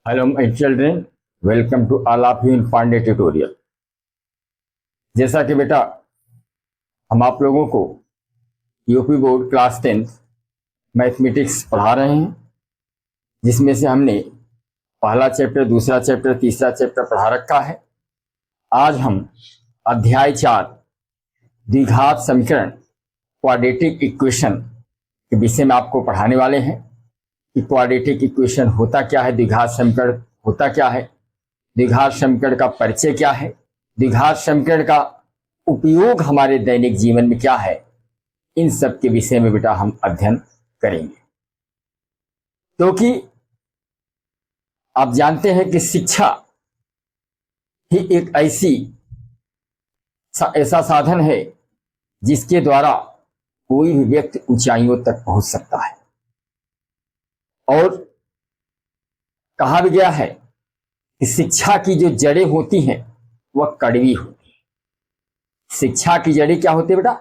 Hello my children, welcome to all of you in Pandey tutorial. जैसा कि बेटा हम आप लोगों को यूपी बोर्ड क्लास 10 मैथमेटिक्स पढ़ा रहे हैं, जिसमें से हमने पहला चैप्टर, दूसरा चैप्टर, तीसरा चैप्टर पढ़ा रखा है। आज हम अध्याय 4 द्विघात समीकरण क्वाड्रेटिक इक्वेशन के विषय में आपको पढ़ाने वाले हैं कि क्वाड्रेटिक इक्वेशन होता क्या है, द्विघात समीकरण होता क्या है, द्विघात समीकरण का परिचय क्या है, द्विघात समीकरण का उपयोग हमारे दैनिक जीवन में क्या है। इन सब के विषय में बेटा हम अध्ययन करेंगे, क्योंकि आप जानते हैं कि शिक्षा ही एक ऐसा साधन है जिसके द्वारा कोई भी व्यक्ति ऊंचाइयों तक पहुंच सकता है। और कहा भी गया है कि शिक्षा की जो जड़ें होती हैं वह कड़वी होती है। शिक्षा की जड़ें क्या होती है बेटा?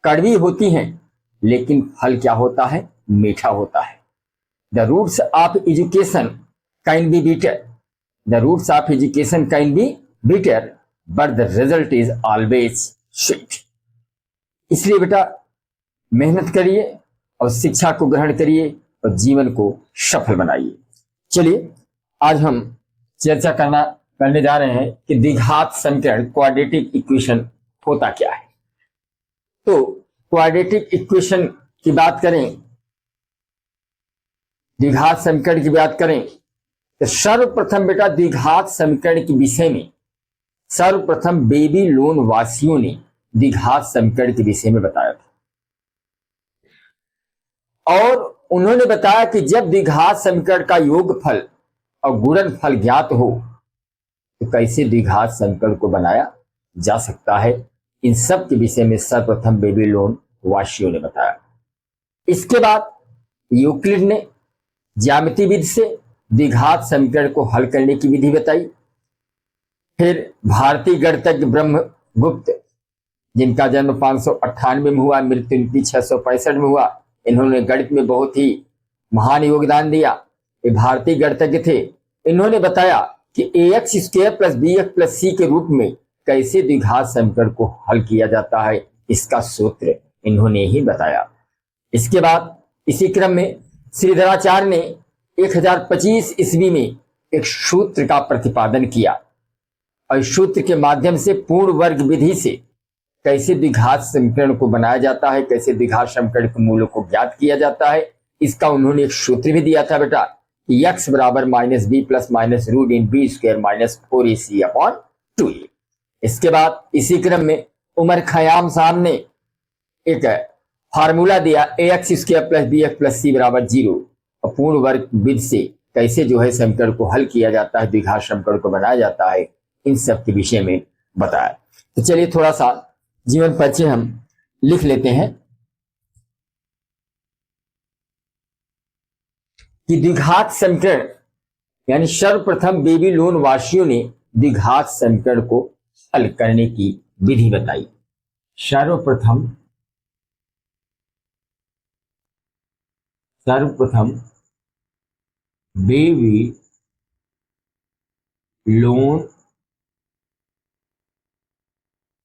कड़वी होती हैं, लेकिन फल क्या होता है? मीठा होता है। The roots of education can be bitter, the roots of education can be bitter, but the result is always sweet. इसलिए बेटा मेहनत करिए और शिक्षा को ग्रहण करिए और जीवन को सफल बनाइए। चलिए आज हम चर्चा करने जा रहे हैं कि द्विघात समीकरण क्वाड्रेटिक इक्वेशन होता क्या है। तो क्वाड्रेटिक इक्वेशन की बात करें, द्विघात समीकरण की बात करें, तो सर्वप्रथम बेटा द्विघात समीकरण के विषय में सर्वप्रथम बेबीलोन वासियों ने द्विघात समीकरण के विषय में बताया था। और उन्होंने बताया कि जब द्विघात समीकरण का योगफल और गुणनफल ज्ञात हो तो कैसे द्विघात समीकरण को बनाया जा सकता है। इन सब के विषय में सर्वप्रथम बेबीलोन वासियों ने बताया। इसके बाद यूक्लिड ने ज्यामिति विधि से द्विघात समीकरण को हल करने की विधि बताई। फिर भारतीय गणितज्ञ ब्रह्मगुप्त, जिनका जन्म 598 में हुआ, मृत्यु 665 में हुआ, इन्होंने गणित में बहुत ही महान योगदान दिया। ये भारतीय गणितज्ञ थे। इन्होंने बताया कि ax square plus bx plus c के रूप में कैसे द्विघात समीकरण को हल किया जाता है, इसका सूत्र इन्होंने ही बताया। इसके बाद इसी क्रम में श्रीधराचार्य ने 1025 ईस्वी में एक सूत्र का प्रतिपादन किया और इस सूत्र के माध्यम से पूर्ण वर्ग विधि से कैसे द्विघात समीकरण को बनाया जाता है, कैसे द्विघात समीकरण के मूलों को ज्ञात किया जाता है, इसका उन्होंने एक सूत्र भी दिया था बेटा, x बराबर minus B plus minus root in B square minus 4ac upon 2a। इसके बाद इसी क्रम में उमर खयाम साहब ने एक फार्मूला दिया ax square plus bx plus c बराबर 0 और पूर्ण वर्ग विधि से कैसे जो है समीकरण को हल किया जाता है, द्विघात समीकरण को बनाया जाता है, इन सब के विषय में बताया। तो चलिए थोड़ा सा जीवन परिचय हम लिख लेते हैं कि द्विघात समीकरण यानी सर्वप्रथम बेबीलोन वासियों ने द्विघात समीकरण को हल करने की विधि बताई। सर्वप्रथम बेबीलोन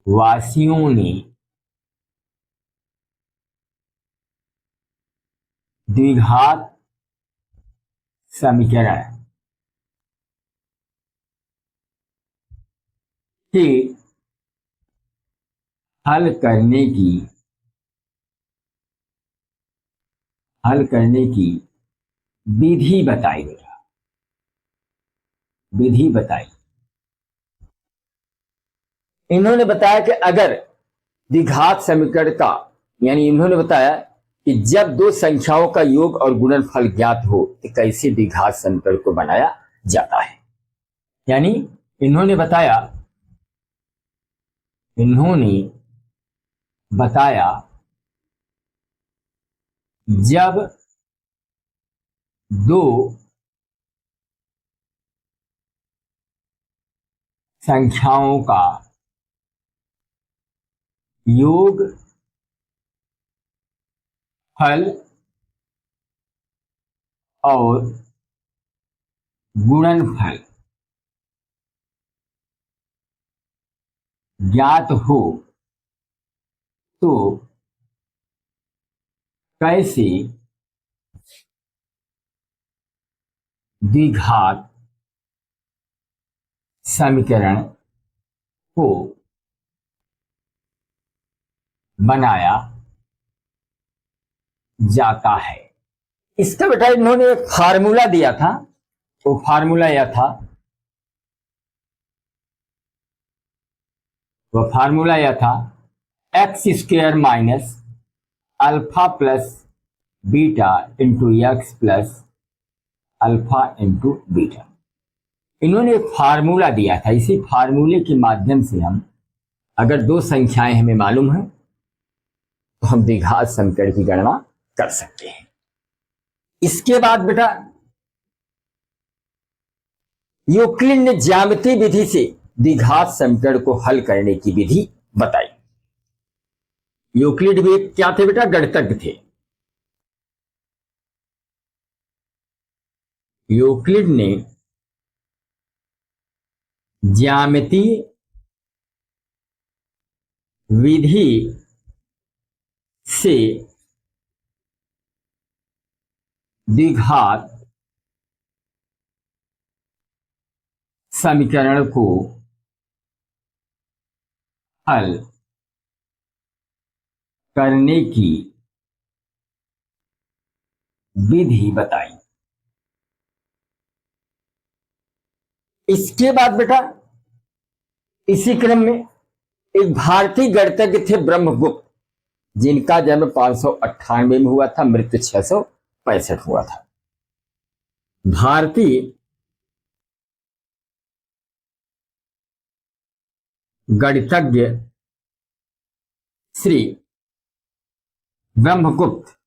वासियों ने द्विघात समीकरण के हल करने की विधि बताई बेटा, विधि बताई। इन्होंने बताया कि अगर द्विघात समीकरण का यानी इन्होंने बताया कि जब दो संख्याओं का योग और गुणनफल ज्ञात हो तो कैसे द्विघात समीकरण को बनाया जाता है। यानी इन्होंने बताया जब दो संख्याओं का योग फल और गुणनफल ज्ञात हो तो कैसे द्विघात समीकरण को बनाया जाता है। इसका बेटा इन्होंने एक फार्मूला दिया था, वो फार्मूला यह था, x square minus alpha plus beta into x plus alpha into beta. इन्होंने एक फार्मूला दिया था। इसी फार्मूले के माध्यम से हम, अगर दो संख्याएं हमें मालूम है तो हम द्विघात समीकरण की गणना कर सकते हैं। इसके बाद बेटा यूक्लिड ने ज्यामितीय विधि से द्विघात समीकरण को हल करने की विधि बताई। यूक्लिड भी क्या थे बेटा? गणितज्ञ थे। यूक्लिड ने ज्यामितीय विधि से द्विघात समीकरण को हल करने की विधि बताई। इसके बाद बेटा इसी क्रम में एक भारतीय गणितज्ञ थे ब्रह्मगुप्त, जिनका जन्म 598 में हुआ था, मृत्यु 665 हुआ था। भारतीय गणितज्ञ श्री ब्रह्मगुप्त,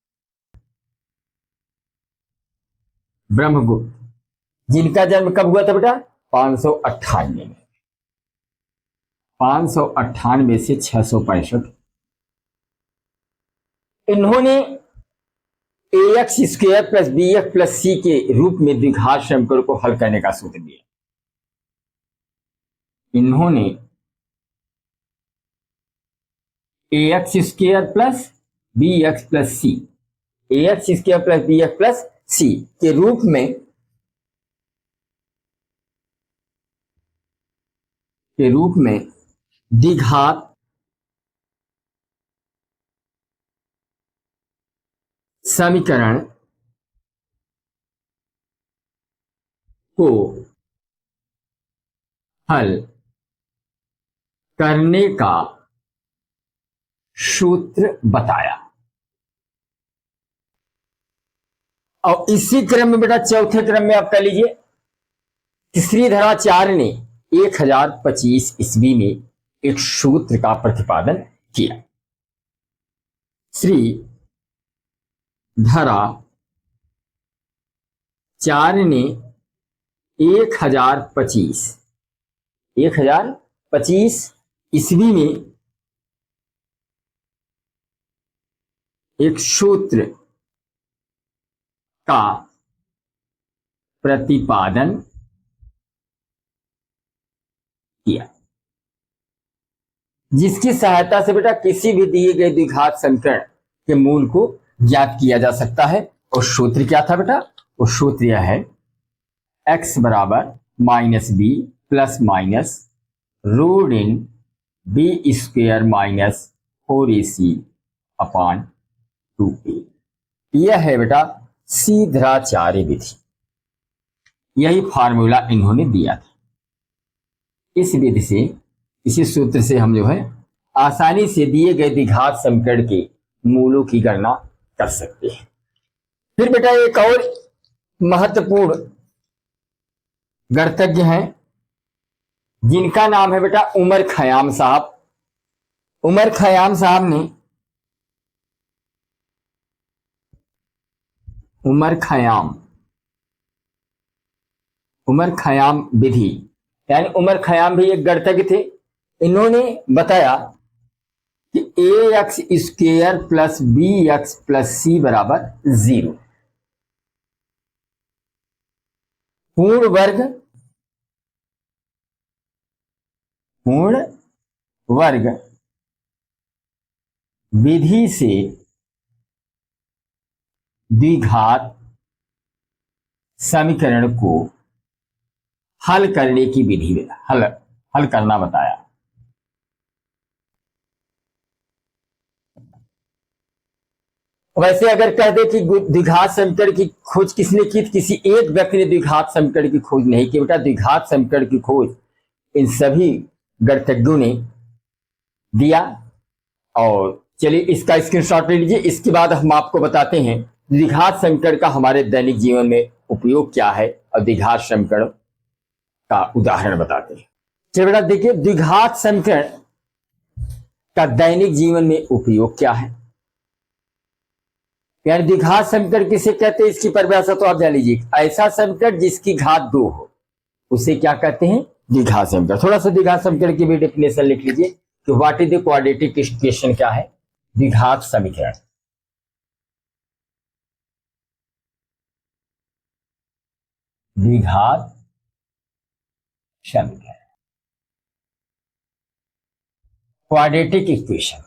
जिनका जन्म कब हुआ था बेटा? 598 में। 598 से 665। इन्होंने ax square plus bx plus c के रूप में द्विघात समीकरण को हल करने का सूत्र दिया। इन्होंने ax square plus bx plus c, ax square plus bx plus c के रूप में द्विघात समीकरण को हल करने का सूत्र बताया। और इसी क्रम में बेटा चौथे क्रम में आप कह लीजिए कि श्रीधराचार्य ने 1025 ईस्वी में एक सूत्र का प्रतिपादन किया। श्रीधराचार्य ने 1025 ईस्वी में एक सूत्र का प्रतिपादन किया, जिसकी सहायता से बेटा किसी भी दिए गए द्विघात समीकरण के मूल को ज्ञात किया जा सकता है। और सूत्र क्या था बेटा? वो सूत्र यह है, x बराबर minus B plus minus root in B square minus 4ac upon 2a। यह है बेटा श्रीधराचार्य विधि। यही फार्मूला इन्होंने दिया था। इस विधि से, इसी सूत्र से हम जो है आसानी से दिए गए द्विघात समीकरण के मूलों की गणना कर सकते हैं। फिर बेटा एक और महत्वपूर्ण गणितज्ञ हैं, जिनका नाम है बेटा उमर खयाम साहब। उमर खयाम साहब ने उमर खयाम विधि, यानी उमर खयाम भी एक गणितज्ञ थे। इन्होंने बताया कि ax square plus bx plus c बराबर 0। पूर्ण वर्ग विधि से द्विघात समीकरण को हल करने की विधि में हल करना बताया। वैसे अगर कह दे कि द्विघात समीकरण की खोज किसने की, किसी एक व्यक्ति ने द्विघात समीकरण की खोज नहीं की बेटा। द्विघात समीकरण की खोज इन सभी गणितज्ञों ने दिया। और चलिए इसका स्क्रीनशॉट ले लीजिए। इसके बाद हम आपको बताते हैं द्विघात समीकरण का हमारे दैनिक जीवन में उपयोग क्या है और द्विघात समीकरण का उदाहरण बताते हैं। चलिए बेटा देखिए, द्विघात समीकरण का दैनिक जीवन में उपयोग क्या है, यानी द्विघात समीकरण किसे कहते हैं, इसकी परिभाषा तो आप जान लीजिए। ऐसा समीकरण जिसकी घात 2 हो उसे क्या कहते हैं, द्विघात समीकरण। थोड़ा सा द्विघात समीकरण की भी डेफिनेशन लिख लीजिए कि what is the quadratic equation, क्या है द्विघात समीकरण। द्विघात समीकरण, quadratic equation,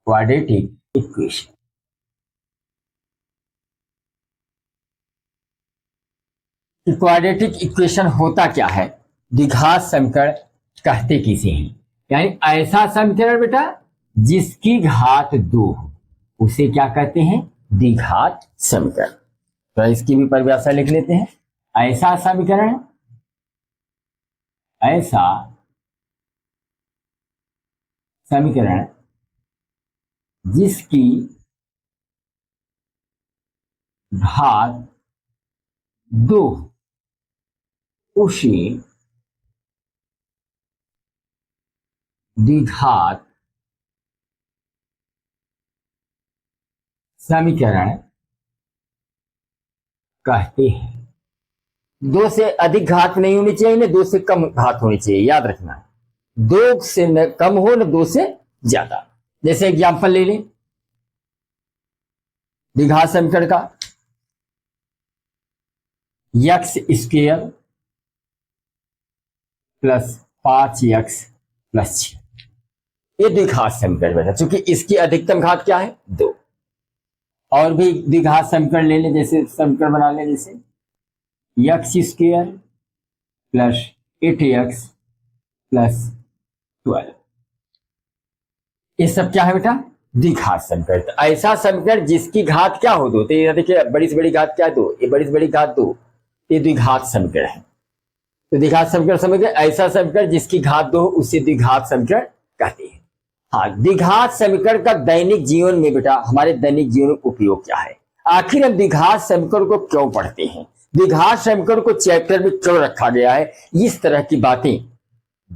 quadratic equation. Quadratic equation होता क्या है, द्विघात समीकरण कहते किसे हैं, यानी ऐसा समीकरण बेटा जिसकी घात 2 हो उसे क्या कहते हैं, द्विघात समीकरण। तो इसकी भी परिभाषा लिख लेते हैं। ऐसा समीकरण, ऐसा समीकरण जिसकी घात 2 उसे द्विघात समीकरण कहते हैं। 2 से अधिक घात नहीं होनी चाहिए, ना 2 से कम घात होनी चाहिए, याद रखना। 2 से न कम हो न 2 से ज्यादा। जैसे एग्जाम्पल ले लें द्विघात समीकरण का, x square plus 5x plus 6, ये द्विघात समीकरण बेटा, चूंकि इसकी अधिकतम घात क्या है 2। और भी द्विघात समीकरण ले लें, जैसे समीकरण बना लें, जैसे x square plus 8x plus 12, ये सब क्या है बेटा, द्विघात समीकरण। तो ऐसा समीकरण जिसकी घात क्या हो 2, तो ये देखिए बड़ी से बड़ी घात क्या है 2, ये बड़ी से बड़ी घात 2, ये द्विघात समीकरण है। तो द्विघात समीकरण समझ गए, ऐसा समीकरण जिसकी घात 2 उसे द्विघात समीकरण कहते हैं। हाँ, द्विघात समीकरण का दैनिक जीवन में बेटा, हमारे दैनिक जीवन में उपयोग क्या है, आखिर हम द्विघात समीकरण को क्यों पढ़ते हैं, द्विघात समीकरण को चैप्टर में क्यों रखा गया है, इस तरह की बातें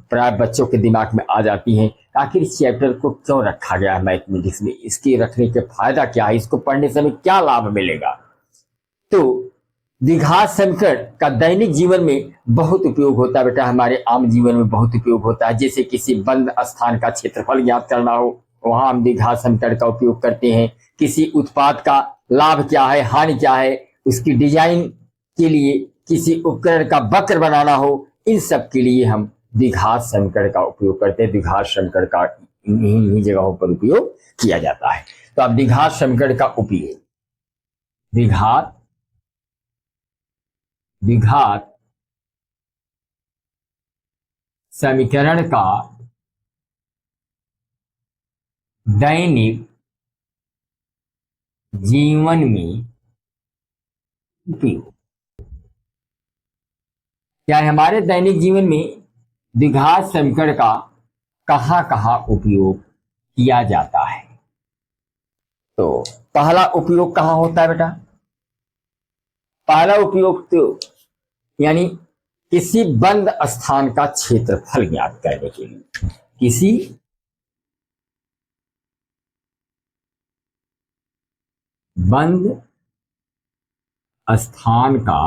प्राय बच्चों के दिमाग में आ जाती हैं। आखिर इस चैप्टर को क्यों रखा गया है मैथमेटिक्स में, इसके रखने के फायदा क्या है, इसको पढ़ने से हमें क्या लाभ मिलेगा। तो द्विघात समीकरण का दैनिक जीवन में बहुत उपयोग होता है बेटा, हमारे आम जीवन में बहुत उपयोग होता है। जैसे किसी बंद स्थान का क्षेत्रफल ज्ञात करना हो, वहां हम द्विघात समीकरण का उपयोग करते हैं। किसी उत्पाद का लाभ क्या है, हानि क्या है, उसकी डिजाइन के लिए किसी उपकरण का वक्र बनाना हो, इन सब के लिए हम द्विघात समीकरण का उपयोग करते हैं। द्विघात समीकरण का इन्हीं जगहों पर उपयोग किया जाता है। तो अब द्विघात समीकरण का उपयोग, द्विघात समीकरण का दैनिक जीवन में उपयोग क्या है, हमारे दैनिक जीवन में द्विघात समीकरण का कहां कहां उपयोग किया जाता है। तो पहला उपयोग कहां होता है बेटा, पहला उपयोग तो यानी किसी बंद स्थान का क्षेत्रफल ज्ञात करने के लिए, किसी बंद स्थान का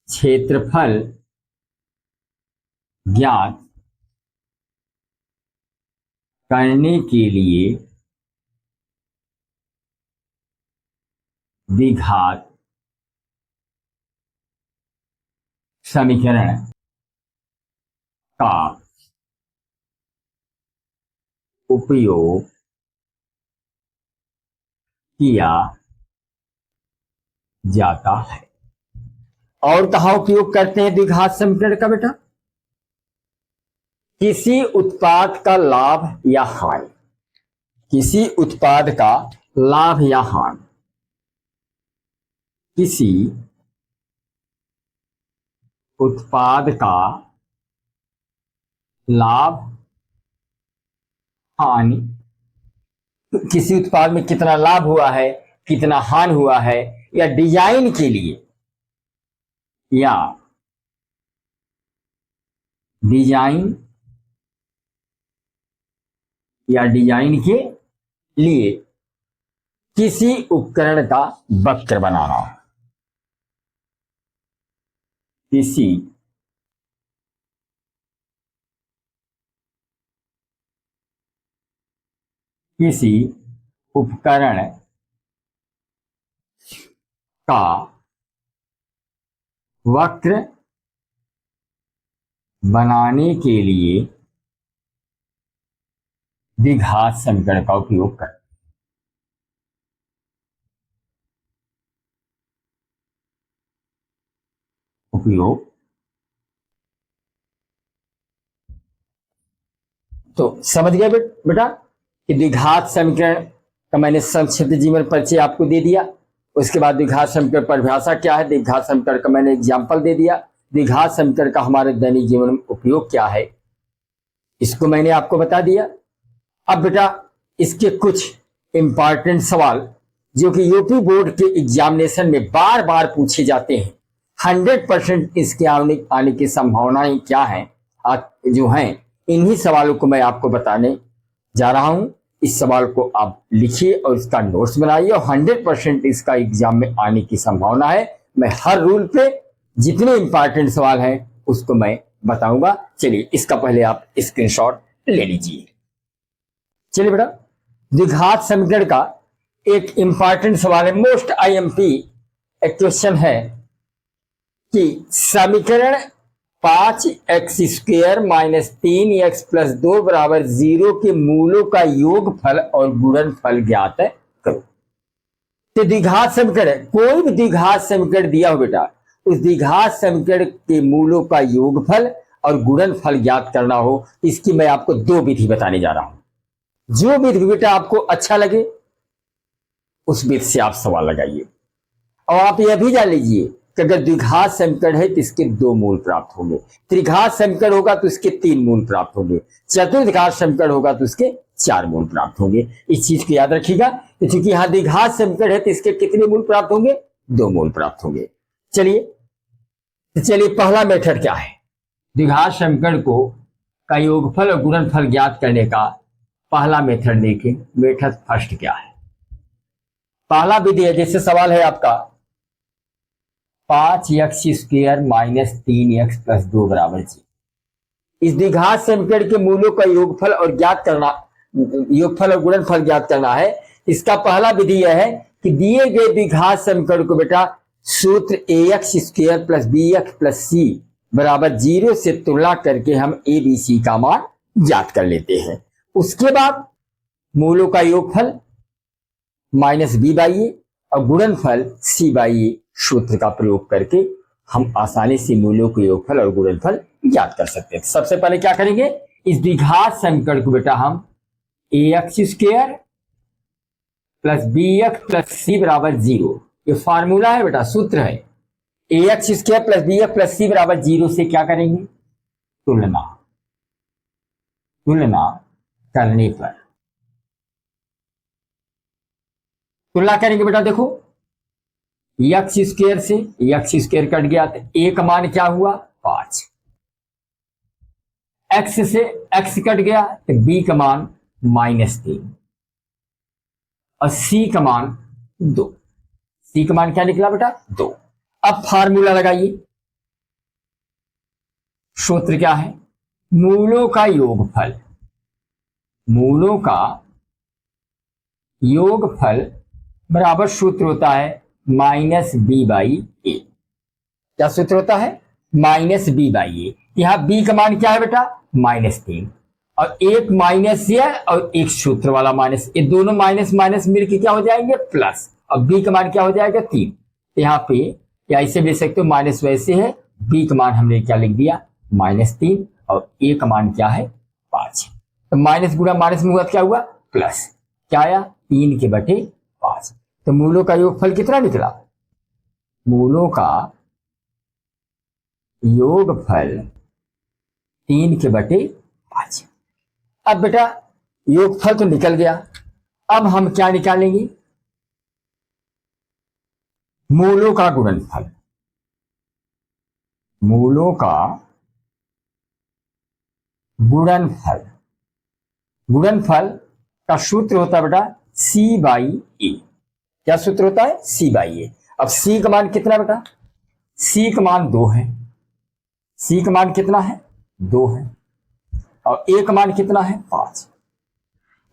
क्षेत्रफल ज्ञात करने के लिए द्विघात समीकरण का उपयोग किया जाता है। और कहाँ उपयोग करते हैं द्विघात समीकरण का बेटा? किसी उत्पाद का लाभ या हानि, किसी उत्पाद का लाभ या हानि, किसी उत्पाद का लाभ हानि, किसी उत्पाद में कितना लाभ हुआ है, कितना हानि हुआ है, या डिजाइन के लिए, या डिजाइन के लिए किसी उपकरण का वक्र बनाना, किसी उपकरण का वक्र बनाने के लिए द्विघात समीकरण का उपयोग कर। तो समझ गए बेटा कि द्विघात समीकरण का मैंने संक्षिप्त जीवन परिचय आपको दे दिया। उसके बाद द्विघात समीकरण परिभाषा क्या है, द्विघात समीकरण का मैंने एग्जाम्पल दे दिया, द्विघात समीकरण का हमारे दैनिक जीवन में उपयोग क्या है इसको मैंने आपको बता दिया। अब बेटा इसके कुछ इंपॉर्टेंट सवाल जो कि यूपी बोर्ड के एग्जामिनेशन में बार बार पूछे जाते हैं, 100% इसके आने की संभावनाएं क्या हैं जो हैं, इन्हीं सवालों को मैं आपको बताने जा रहा हूं। इस सवाल को आप लिखिए और इसका नोट्स बनाइए, और 100% इसका एग्जाम में आने की संभावना है। मैं हर रूल पे जितने इंपॉर्टेंट सवाल हैं उसको मैं बताऊंगा। चलिए इसका पहले आप स्क्रीनशॉट ले लीजिए। चलिए बेटा, द्विघात समीकरण का एक इंपॉर्टेंट सवाल है, मोस्ट आईएमपी एक क्वेश्चन है कि समीकरण 5x² - 3x + 2 = 0 के मूलों का योगफल और गुणनफल ज्ञात करो। तो द्विघात समीकरण, कोई भी द्विघात समीकरण दिया हो बेटा, उस द्विघात समीकरण के मूलों का योगफल और गुणनफल ज्ञात करना हो, इसकी मैं आपको दो विधि बताने जा रहा हूं। जो विधि बेटा आपको अच्छा लगे उस विधि से आप सवाल लगाइए। और आप यह भी जान लीजिए कि अगर द्विघात समीकरण है तो इसके 2 मूल प्राप्त होंगे, त्रिघात समीकरण होगा तो इसके 3 मूल प्राप्त होंगे, चतुर्घात समीकरण होगा तो इसके 4 मूल प्राप्त होंगे। इस चीज को याद रखिएगा, क्योंकि यहां द्विघात समीकरण है तो इसके कितने मूल प्राप्त होंगे? 2 मूल प्राप्त होंगे। चलिए पहला मेथड क्या है? द्विघात समीकरण को का योगफल और गुणनफल ज्ञात करने का पहला मेथड देखें। मेथड फर्स्ट क्या है? पहला विधि है, जैसे सवाल है आपका 5x² - 3x + 2 = 0। इस द्विघात समीकरण के मूलों का योगफल और गुणनफल ज्ञात करना है। इसका पहला विधि यह है कि दिए गए द्विघात समीकरण को बेटा सूत्र ax² + bx + c = 0 से तुलना करके हम a b c का मान ज्ञात कर लेते हैं। उसके बाद मूलों का योगफल -b/a और गुणनफल c/a सूत्र का प्रयोग करके हम आसानी से मूलों के योगफल और गुणनफल ज्ञात कर सकते हैं। सबसे पहले क्या करेंगे, इस द्विघात समीकरण को बेटा हम ax² + bx + c = 0, ये फार्मूला है बेटा, सूत्र है। ax² + bx + c = 0 से क्या करेंगे? तुलना करने पर तुलना करेंगे बेटा। देखो x² से x² कट गया तो a का मान क्या हुआ? 5। x से x कट गया तो b का मान -3 और c का मान 2। c का मान क्या निकला बेटा? 2। अब फार्मूला लगाइए। सूत्र क्या है? मूलों का योगफल बराबर सूत्र होता है माइनस बी बाई ए। क्या सूत्र होता है? माइनस बी बाई ए। यहां बी का मान क्या है बेटा? -3, और एक माइनस ये और एक सूत्र वाला माइनस, ये दोनों माइनस माइनस मिलकर क्या हो जाएंगे? प्लस। और बी का मान क्या हो जाएगा? 3। यहाँ पे या ऐसे भी सकते हो, माइनस वैसे है, बी का मान हमने क्या लिख दिया? -3, और ए का मान क्या है? 5। तो माइनस गुणा माइनस में हुआ तो क्या हुआ? प्लस। क्या आया? 3/5। तो मूलों का योगफल कितना निकला? मूलों का योगफल 3/5। अब बेटा योगफल तो निकल गया, अब हम क्या निकालेंगे? मूलों का गुणनफल। मूलों का गुणनफल। गुणनफल का सूत्र होता है बेटा C/A। क्या सूत्र होता है? C/A। अब C का मान कितना बेटा? C का मान 2 है। C का मान कितना है? 2 है। और A का मान कितना है? 5।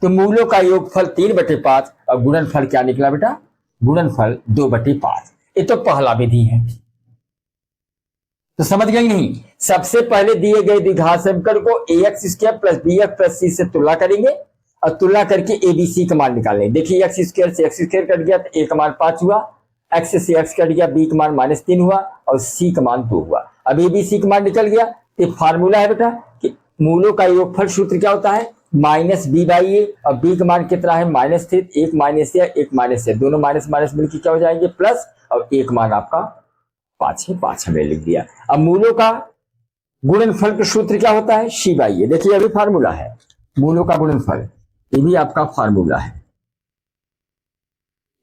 तो मूलों का योगफल 3/5 और गुणनफल क्या निकला बेटा? गुणनफल 2/5। ये तो पहला विधि है। तो समझ गई नहीं? सबसे पहले दिए गए द्विघात समीकरण को ax² + bx + c से तुलना करेंगे और तुलना करके abc का मान निकालेंगे। देखिए x² से x² कट गया तो a का मान 5 हुआ, x से x कट गया, b का मान -3 हुआ और c का मान 2 हुआ। अब abc का मान निकल गया। ये फार्मूला है बेटा कि मूलों का योगफल सूत्र क्या होता है? -b/a, और b का मान कितना है? -3। एक माइनस या एक माइनस है, दोनों माइनस माइनस मिलकर क्या हो जाएंगे? प्लस। और एक मान आपका 5 है, 5 हमने लिख दिया। अब मूलों का गुणनफल का सूत्र क्या होता है? C/A। देखिए अभी फार्मूला है मूलों का गुणनफल, ये भी आपका फार्मूला है,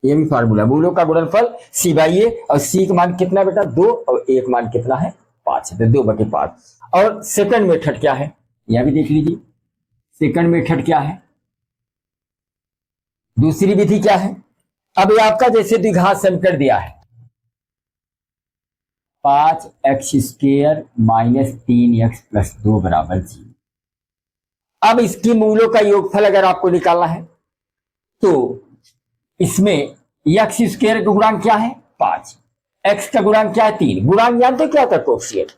ये भी फार्मूला। मूलों का गुणनफल C/A, और C का मान कितना बेटा? 2, और एक मान कितना है? 5 है, तो 2/5। और सेकंड मेथड क्या है? यह भी देख लीजिए, सेकंड मेथड क्या है, दूसरी विधि क्या है? अब ये आपका जैसे द्विघात समीकरण दिया है 5x² - 3x + 2 = 0। अब इसकी मूलों का योगफल अगर आपको निकालना है तो इसमें x² का गुणांक क्या है? 5, x का गुणांक क्या है? 3। गुणांक जानते क्या होता है? कोएफिशिएंट।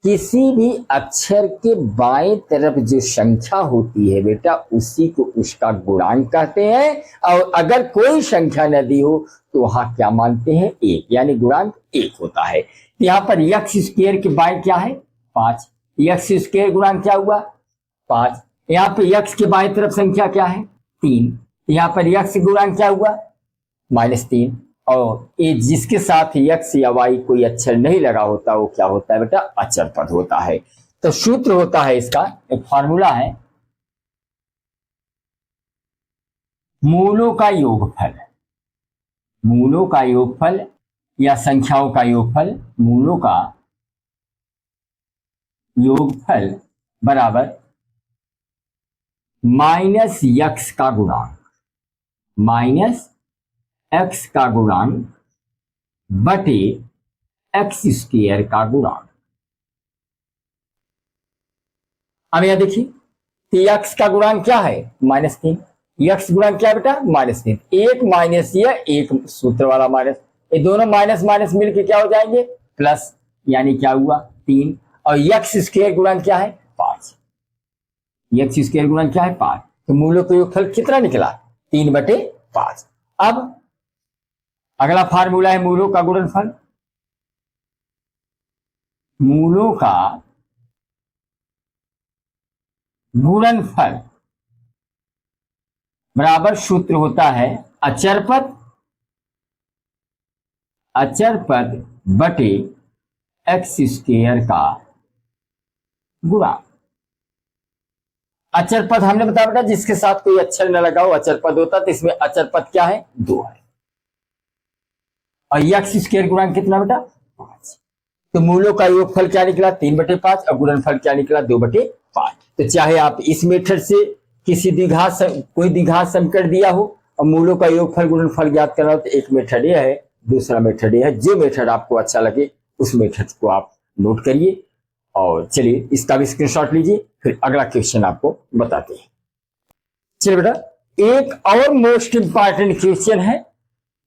किसी भी अक्षर के बाएं तरफ जो संख्या होती है बेटा, उसी को उसका गुणांक कहते हैं। और अगर कोई संख्या न दी हो तो वहां क्या मानते हैं? 1, यानी गुणांक 1 होता है। यहां पर x² के बाएं क्या है? 5। x² गुणांक क्या हुआ? 5। यहां पर x के बाएं तरफ संख्या क्या है? 3। यहां पर x गुणांक क्या हुआ? -3। और ये जिसके साथ x या y कोई अक्षर नहीं लगा होता वो क्या होता है बेटा? अचर पद होता है। तो सूत्र होता है इसका, एक फार्मूला है, मूलों का योगफल। मूलों का योगफल या संख्याओं का योगफल, मूलों का योगफल बराबर -x का गुणांक, -x का गुणांक बटे x² का गुणांक। अब यहां देखिए, x का गुणांक क्या है? -3। x गुणांक क्या है बेटा? -3। एक माइनस या एक सूत्र वाला माइनस, ये दोनों माइनस माइनस मिलकर क्या हो जाएंगे? प्लस। यानी क्या हुआ? 3। और x² गुणांक क्या है? 5। x² गुणांक क्या है? 5। तो मूलों का योगफल कितना निकला? 3/5। अब अगला फार्मूला है मूलों का गुणनफल। मूलों का गुणनफल बराबर सूत्र होता है अचर पद बटे x² का गुणांक। अचर पद हमने बताया बेटा जिसके साथ कोई अक्षर न लगा हो अचर पद होता, तो इसमें अचर पद क्या है? 2 है। और x² गुणांक कितना बेटा? 5। तो मूलों का योगफल क्या निकला? 3/5 और गुणनफल क्या निकला? 2/5। तो चाहे आप इस मेथड से किसी कोई द्विघात समीकरण दिया हो और मूलों का योगफल गुणनफल ज्ञात करना हो, तो एक मेथड यह है, दूसरा मेथड यह है। जो मेथड आपको अच्छा लगे उस मेथड को आप नोट करिए। और चलिए इसका भी स्क्रीनशॉट लीजिए, फिर अगला क्वेश्चन आपको बताते हैं। चलिए बेटा, एक और मोस्ट इंपॉर्टेंट क्वेश्चन है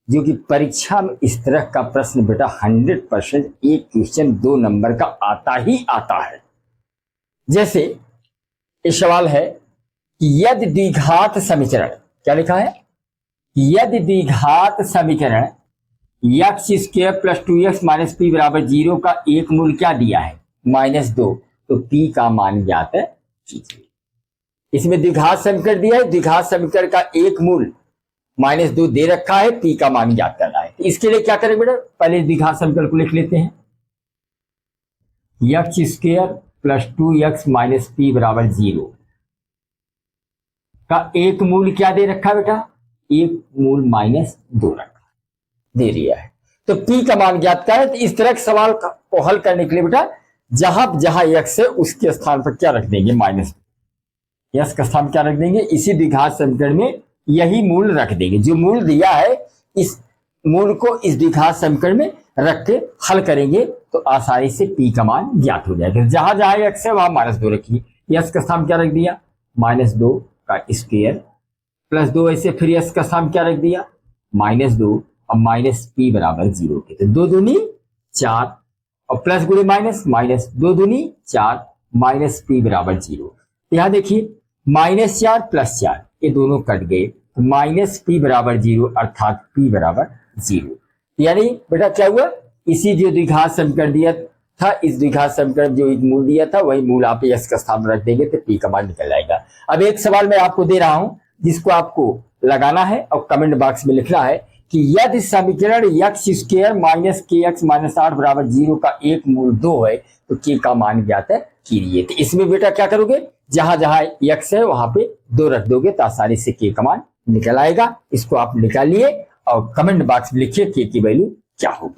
जो कि परीक्षा में इस तरह का प्रश्न बेटा 100% एक क्वेश्चन 2 नंबर का आता ही आता है। जैसे ये सवाल है कि यदि द्विघात समीकरण, क्या लिखा है, यदि द्विघात समीकरण x square plus 2x minus P बराबर 0 का एक मूल क्या दिया है, -2, तो p का मान ज्ञात कीजिए। इसमें द्विघात समीकरण दिया है, द्विघात समीकरण का एक मूल -2 दे रखा है, p का मान ज्ञात करना है। तो इसके लिए क्या करें बेटा, पहले द्विघात समीकरण को लिख लेते हैं। X square plus 2x minus P बराबर 0 का एक मूल क्या दे रखा है बेटा, एक मूल -2 रखा दे दिया है। तो p का मान ज्ञात करें। तो इस तरह के सवाल को हल करने के लिए बेटा जहां जहां x है उसके स्थान पर क्या रख देंगे, -2, x का स्थान क्या रख देंगे, इसी द्विघात समीकरण में यही मूल रख देंगे। जो मूल दिया है इस मूल को इस द्विघात समीकरण में रख के हल करेंगे तो आसानी से p का मान ज्ञात हो जाएगा। जहां जहां x है वहां -2 रखिए, x का स्थान क्या रख दिया, -2 का स्क्वायर प्लस 2, ऐसे फिर x का स्थान क्या रख दिया, -2 और माइनस p बराबर 0 के, तो 2 दूनी 4 और प्लस गुणे माइनस 2 दूनी 4 माइनस p बराबर 0। यहां देखिए -4 प्लस 4 ये दोनों कट गए, तो माइनस p बराबर 0 अर्थात p बराबर 0। यानी बेटा क्या हुआ, इसी जो द्विघात समीकरण दिया था, इस द्विघात समीकरण जो एक मूल दिया था वही मूल आप x का स्थान रख देंगे तो p का मान निकल जाएगा। अब एक सवाल मैं आपको दे रहा हूं जिसको आपको लगाना है और कमेंट बॉक्स में लिखना है कि यदि समीकरण एक्स स्क्वायर माइनस के एक्स माइनस 8 बराबर 0 का एक मूल 2 है तो k का मान ज्ञात कीजिए। तो इसमें बेटा क्या करोगे, जहां जहां x है वहां पे 2 रख दोगे तो आसानी से k का मान निकल आएगा। इसको आप निकालिए और कमेंट बॉक्स में लिखिए k की वैल्यू क्या होगी।